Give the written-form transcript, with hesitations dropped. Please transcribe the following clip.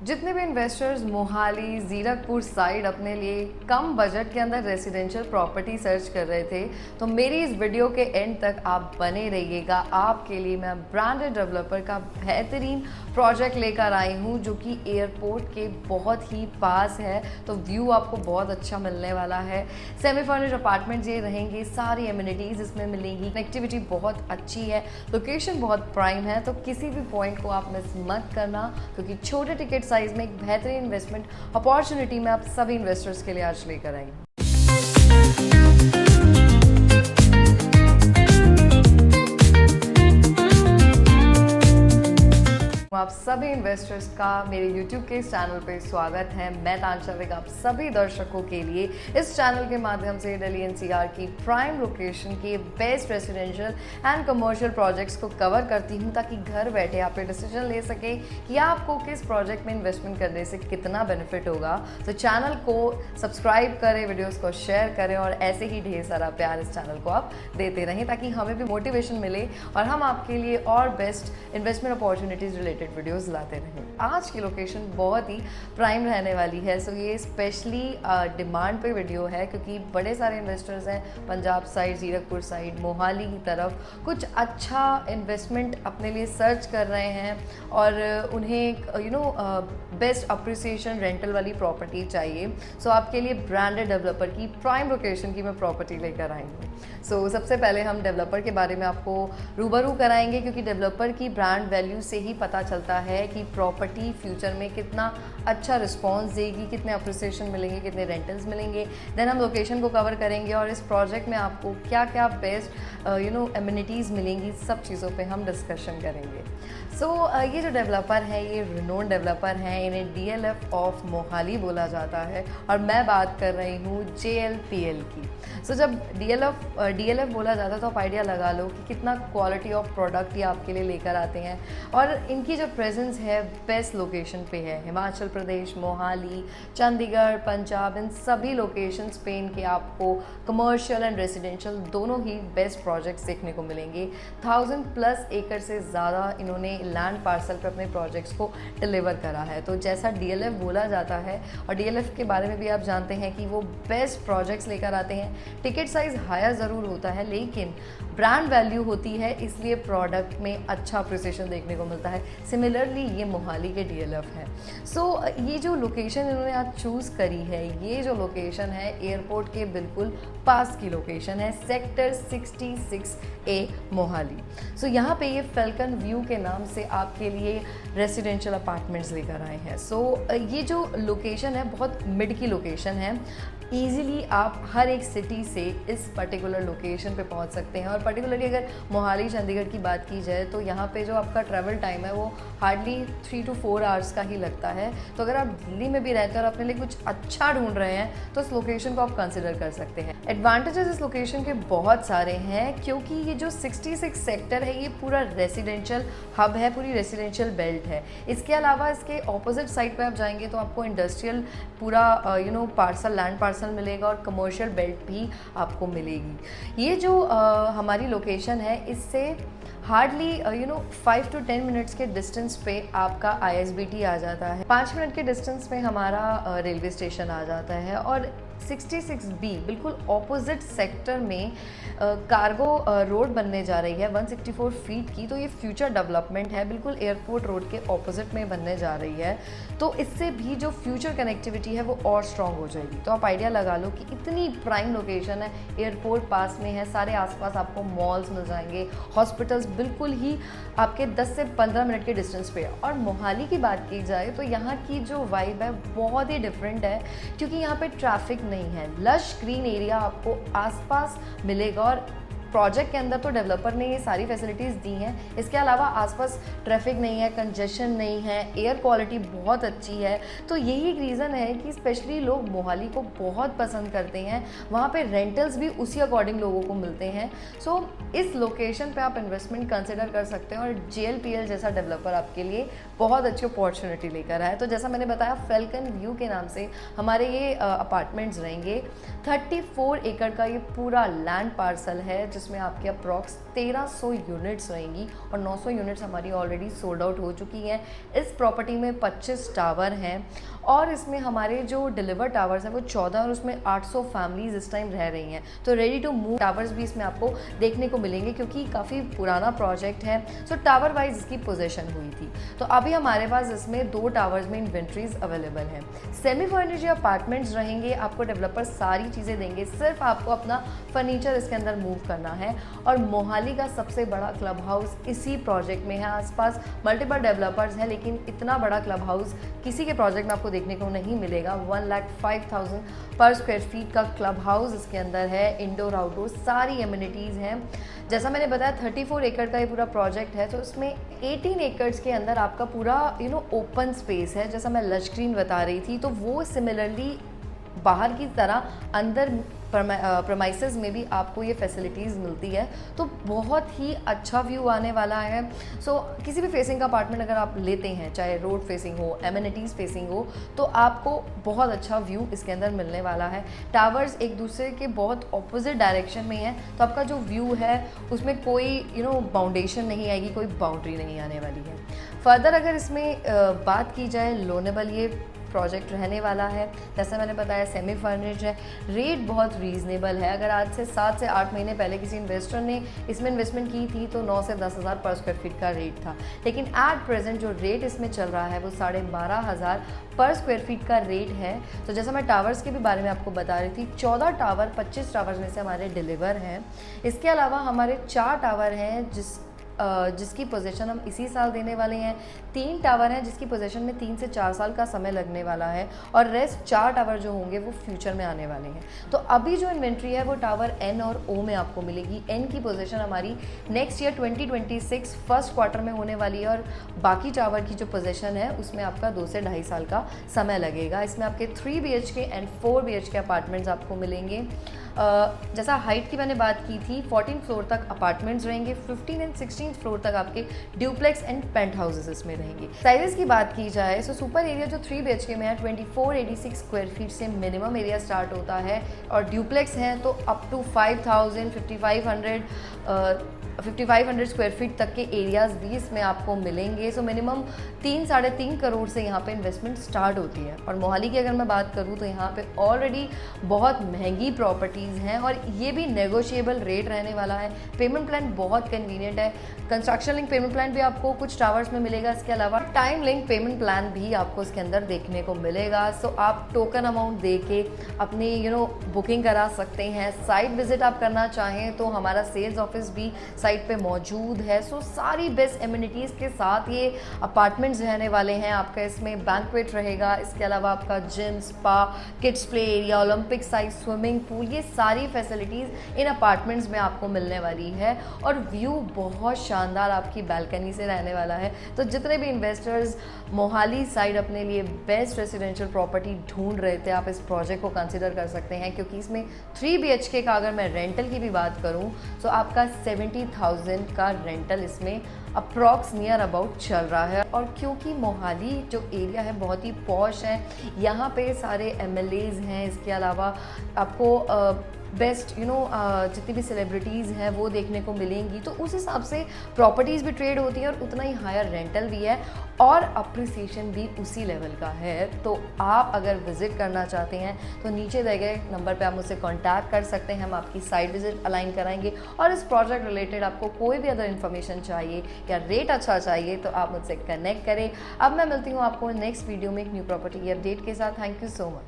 जितने भी investors Mohali Zirakpur side अपने लिए कम बजट के अंदर रेसिडेंशियल प्रॉपर्टी सर्च कर रहे थे, तो मेरी इस वीडियो के एंड तक आप बने रहिएगा। आपके लिए मैं ब्रांडेड डेवलपर का बेहतरीन प्रोजेक्ट लेकर आई हूँ जो कि एयरपोर्ट के बहुत ही पास है, तो व्यू आपको बहुत अच्छा मिलने वाला है। सेमी फर्निश्ड अपार्टमेंट्स ये रहेंगे, सारी एमिनिटीज़ इसमें मिलेंगी, कनेक्टिविटी बहुत अच्छी है, लोकेशन बहुत प्राइम है, तो किसी भी पॉइंट को आप मिस मत करना, क्योंकि छोटे टिकट साइज में एक बेहतरीन इन्वेस्टमेंट अपॉर्चुनिटी में आप सभी इन्वेस्टर्स के लिए आज लेकर आई हूँ। आप सभी इन्वेस्टर्स का मेरे YouTube के इस चैनल पे स्वागत है। मैं तांशा बेग आप सभी दर्शकों के लिए इस चैनल के माध्यम से दिल्ली NCR की प्राइम लोकेशन के best residential and commercial projects को कवर करती हूँ, ताकि घर बैठे आप डिसीजन ले सके कि आपको किस प्रोजेक्ट में इन्वेस्टमेंट करने से कितना बेनिफिट होगा। तो चैनल को सब्सक्राइब करें, वीडियोज़ को शेयर करें और ऐसे ही ढेर सारा प्यार इस चैनल को आप देते रहें, ताकि हमें भी मोटिवेशन मिले और हम आपके लिए और best investment opportunities related videos लाते रहें। आज की लोकेशन बहुत ही प्राइम रहने वाली है, सो ये स्पेशली डिमांड पे वीडियो है, क्योंकि बड़े सारे इन्वेस्टर्स हैं पंजाब साइड, जीरकपुर साइड, मोहाली की तरफ कुछ अच्छा इन्वेस्टमेंट अपने लिए सर्च कर रहे हैं और उन्हें बेस्ट अप्रिसिएशन रेंटल वाली प्रॉपर्टी चाहिए। सो आपके लिए ब्रांडेड डेवलपर की प्राइम लोकेशन की मैं प्रॉपर्टी लेकर आई हूँ। सो सबसे पहले हम डेवलपर के बारे में आपको रूबरू कराएंगे, क्योंकि डेवलपर की ब्रांड वैल्यू से ही पता चलता है कि प्रॉपर्टी फ्यूचर में कितना अच्छा रिस्पांस देगी, कितने अप्रिसिएशन मिलेंगे, कितने रेंटल्स मिलेंगे। देन हम लोकेशन को कवर करेंगे और इस प्रोजेक्ट में आपको क्या क्या बेस्ट एमिनिटीज़ मिलेंगी, सब चीज़ों पे हम डिस्कशन करेंगे। सो ये जो डेवलपर है ये रिनोन डेवलपर हैं, इन्हें DLF ऑफ मोहाली बोला जाता है और मैं बात कर रही हूँ JLPL की। सो जब DLF बोला जाता है तो आप आइडिया लगा लो कि कितना क्वालिटी ऑफ प्रोडक्ट ये आपके लिए लेकर आते हैं। और इनकी जो प्रेजेंस है बेस्ट लोकेशन पे है, हिमाचल प्रदेश, मोहाली, चंडीगढ़, पंजाब, इन सभी लोकेशंस पे इनके आपको कमर्शियल एंड रेसिडेंशियल दोनों ही बेस्ट प्रोजेक्ट्स देखने को मिलेंगे। 1000+ एकड़ से ज़्यादा इन्होंने लैंड पार्सल पे अपने प्रोजेक्ट्स को डिलीवर करा है। तो जैसा DLF बोला जाता है, और DLF के बारे में भी आप जानते हैं कि वो बेस्ट प्रोजेक्ट्स लेकर आते हैं। टिकट साइज़ हायर ज़रूर होता है, लेकिन ब्रांड वैल्यू होती है, इसलिए प्रोडक्ट में अच्छा अप्रिसिएशन देखने को मिलता है। सिमिलरली ये मोहाली के DLF है। सो ये जो लोकेशन इन्होंने आज चूज़ करी है, ये जो लोकेशन है एयरपोर्ट के बिल्कुल पास की लोकेशन है, सेक्टर 66A मोहाली। सो यहाँ पे ये फैल्कन व्यू के नाम से आपके लिए रेसिडेंशियल अपार्टमेंट्स लेकर आए हैं। सो ये जो लोकेशन है बहुत मिड की लोकेशन है। ईज़िली आप हर एक सिटी से इस पर्टिकुलर लोकेशन पे पहुंच सकते हैं, और पर्टिकुलरली अगर मोहाली चंडीगढ़ की बात की जाए तो यहाँ पे जो आपका ट्रैवल टाइम है वो हार्डली 3 to 4 आवर्स का ही लगता है। तो अगर आप दिल्ली में भी रहते हैं और अपने लिए कुछ अच्छा ढूंढ रहे हैं तो इस लोकेशन को आप कंसिडर कर सकते हैं। एडवांटेजेस इस लोकेशन के बहुत सारे हैं, क्योंकि ये जो 66 सेक्टर है ये पूरा रेसिडेंशियल हब है, पूरी रेसिडेंशियल बेल्ट है। इसके अलावा इसके ऑपोजिट साइड पे आप जाएंगे तो आपको इंडस्ट्रियल पूरा पार्सल, लैंड पार्सल मिलेगा और कमर्शियल बेल्ट भी आपको मिलेगी। ये जो हमारी लोकेशन है इससे हार्डली 5 to 10 मिनट्स के डिस्टेंस पे आपका ISBT आ जाता है, 5 मिनट के डिस्टेंस पे हमारा रेलवे स्टेशन आ जाता है, और 66B बिल्कुल ऑपोजिट सेक्टर में कार्गो रोड बनने जा रही है 164 फीट की। तो ये फ्यूचर डेवलपमेंट है, बिल्कुल एयरपोर्ट रोड के ऑपोजिट में बनने जा रही है। तो इससे भी जो फ्यूचर कनेक्टिविटी है वो और स्ट्रॉन्ग हो जाएगी। तो आप आइडिया लगा लो कि इतनी प्राइम लोकेशन है, एयरपोर्ट पास में है, सारे आसपास आपको मॉल्स मिल जाएंगे, हॉस्पिटल्स बिल्कुल ही आपके 10 से 15 मिनट के डिस्टेंस पे। और मोहाली की बात की जाए तो यहाँ की जो वाइब है बहुत ही डिफरेंट है, क्योंकि यहाँ पे ट्रैफिक नहीं है, लश ग्रीन एरिया आपको आसपास मिलेगा। और प्रोजेक्ट के अंदर तो डेवलपर ने ये सारी फैसिलिटीज़ दी हैं, इसके अलावा आसपास ट्रैफिक नहीं है, कंजेशन नहीं है, एयर क्वालिटी बहुत अच्छी है। तो यही रीज़न है कि स्पेशली लोग मोहाली को बहुत पसंद करते हैं, वहाँ पे रेंटल्स भी उसी अकॉर्डिंग लोगों को मिलते हैं। सो इस लोकेशन पे आप इन्वेस्टमेंट कंसिडर कर सकते हैं, और JLPL जैसा डेवलपर आपके लिए बहुत अच्छी अपॉर्चुनिटी लेकर आया है। तो जैसा मैंने बताया फैल्कन व्यू के नाम से हमारे ये अपार्टमेंट्स रहेंगे। 34 एकड़ का ये पूरा लैंड पार्सल है, जिसमें आपके अप्रॉक्स 1300 यूनिट्स रहेंगी और 900 यूनिट्स हमारी ऑलरेडी सोल्ड आउट हो चुकी हैं। इस प्रॉपर्टी में 25 टावर हैं और इसमें हमारे जो डिलीवर टावर्स हैं वो 14 और उसमें 800 फैमिलीज इस टाइम रह रही हैं। तो रेडी टू मूव टावर्स भी इसमें आपको देखने को मिलेंगे क्योंकि काफ़ी पुराना प्रोजेक्ट है। सो टावर वाइज इसकी पोजीशन हुई थी। तो अभी हमारे पास इसमें 2 टावर्स में इन्वेंट्रीज अवेलेबल हैं। सेमी फर्निश्ड अपार्टमेंट्स रहेंगे, आपको डेवलपर सारी चीज़ें देंगे, सिर्फ आपको अपना फर्नीचर इसके अंदर मूव करना है। और मोहाली का सबसे बड़ा क्लब हाउस इसी प्रोजेक्ट में है। आसपास मल्टीपल डेवलपर्स हैं लेकिन इतना बड़ा क्लब हाउस किसी के प्रोजेक्ट में आपको देखने को नहीं मिलेगा। 1,05,000 पर स्क्वायर फीट का क्लब हाउस इसके अंदर है। इंडोर आउटडोर सारी एमिनिटीज़ हैं। जैसा मैंने बताया 34 एकड़ का ये पूरा प्रोजेक्ट है। तो इसमें 18 एकड़्स के अंदर आपका पूरा ओपन स्पेस है। जैसा मैं लश ग्रीन बता रही थी तो वो सिमिलरली बाहर की तरह अंदर प्रमाइसेस में भी आपको ये फैसिलिटीज़ मिलती है। तो बहुत ही अच्छा व्यू आने वाला है। सो किसी भी फेसिंग का अपार्टमेंट अगर आप लेते हैं, चाहे रोड फेसिंग हो, एमिनिटीज़ फेसिंग हो, तो आपको बहुत अच्छा व्यू इसके अंदर मिलने वाला है। टावर्स एक दूसरे के बहुत ऑपोजिट डायरेक्शन में हैं तो आपका जो व्यू है उसमें कोई बाउंडेशन नहीं आएगी, कोई बाउंड्री नहीं आने वाली है। फर्दर अगर इसमें बात की जाए, लोनेबल ये प्रोजेक्ट रहने वाला है। जैसा मैंने बताया सेमी फर्निश्ड है, रेट बहुत रीज़नेबल है। अगर आज से 7 से 8 महीने पहले किसी इन्वेस्टर ने इसमें इन्वेस्टमेंट की थी तो 9 से 10 हज़ार पर स्क्वायर फीट का रेट था, लेकिन एट प्रेजेंट जो रेट इसमें चल रहा है वो 12,500 पर स्क्वायर फीट का रेट है। तो जैसा मैं टावर्स के भी बारे में आपको बता रही थी, 14 टावर 25 टावर्स में से हमारे डिलीवर हैं। इसके अलावा हमारे 4 टावर हैं जिसकी पोजीशन हम इसी साल देने वाले हैं। 3 टावर हैं जिसकी पोजीशन में 3 से 4 साल का समय लगने वाला है और रेस्ट 4 टावर जो होंगे वो फ्यूचर में आने वाले हैं। तो अभी जो इन्वेंट्री है वो टावर एन और ओ में आपको मिलेगी। एन की पोजीशन हमारी नेक्स्ट ईयर 2026 फर्स्ट क्वार्टर में होने वाली है और बाकी टावर की जो पोजीशन है उसमें आपका 2 से 2.5 साल का समय लगेगा। इसमें आपके 3 BHK एंड 4 BHK अपार्टमेंट्स आपको मिलेंगे। जैसा हाइट की मैंने बात की थी, 14 फ्लोर तक अपार्टमेंट्स रहेंगे, 15 एंड 16 फ्लोर तक आपके ड्यूप्लेक्स एंड पेंट हाउसेस इसमें रहेंगे। साइजेस की बात की जाए तो सुपर एरिया जो 3 BHK में है 2486 स्क्वायर फीट से मिनिमम एरिया स्टार्ट होता है और ड्यूप्लेक्स हैं तो अप टू 5,000 5500 स्क्वायर फीट तक के एरियाज़ भी इसमें आपको मिलेंगे। सो मिनिमम 3-3.5 करोड़ से यहाँ पे इन्वेस्टमेंट स्टार्ट होती है। और मोहाली की अगर मैं बात करूँ तो यहाँ पे ऑलरेडी बहुत महंगी प्रॉपर्टीज़ हैं और ये भी नेगोशिएबल रेट रहने वाला है। पेमेंट प्लान बहुत कन्वीनियंट है। कंस्ट्रक्शन लिंक पेमेंट प्लान भी आपको कुछ टावर्स में मिलेगा। इसके अलावा टाइम लिंक पेमेंट प्लान भी आपको इसके अंदर देखने को मिलेगा। सो आप टोकन अमाउंट दे के अपनी बुकिंग करा सकते हैं। साइट विजिट आप करना चाहें तो हमारा सेल्स ऑफिस भी साइट पे मौजूद है। सो सारी बेस्ट एमिनिटीज़ के साथ ये अपार्टमेंट्स रहने वाले हैं। आपका इसमें बैंक्वेट रहेगा, इसके अलावा आपका gym, spa, kids play area, Olympic size swimming pool, ये सारी फैसिलिटीज़ इन अपार्टमेंट्स में आपको मिलने वाली है और व्यू बहुत शानदार आपकी बालकनी से रहने वाला है। तो जितने भी इन्वेस्टर्स मोहाली साइड अपने लिए बेस्ट रेसिडेंशियल प्रॉपर्टी ढूंढ रहे थे, आप इस प्रोजेक्ट को कंसिडर कर सकते हैं क्योंकि इसमें 3 BHK का अगर मैं रेंटल की भी बात करूं तो आपका 70,000 का रेंटल इसमें अप्रॉक्स नियर अबाउट चल रहा है। और क्योंकि मोहाली जो एरिया है बहुत ही पॉश है, यहाँ पे सारे MLAs हैं, इसके अलावा आपको बेस्ट जितनी भी सेलिब्रिटीज़ हैं वो देखने को मिलेंगी। तो उस हिसाब से प्रॉपर्टीज़ भी ट्रेड होती हैं और उतना ही हायर रेंटल भी है और अप्रिसिएशन भी उसी लेवल का है। तो आप अगर विज़िट करना चाहते हैं तो नीचे दिए गए नंबर पे आप मुझसे कांटेक्ट कर सकते हैं। हम आपकी साइट विजिट अलाइन कराएंगे और इस प्रोजेक्ट रिलेटेड आपको कोई भी अदर इन्फॉर्मेशन चाहिए या रेट अच्छा चाहिए तो आप मुझसे कनेक्ट करें। अब मैं मिलती हूँ आपको नेक्स्ट वीडियो में एक न्यू प्रॉपर्टी अपडेट के साथ। Thank you so much.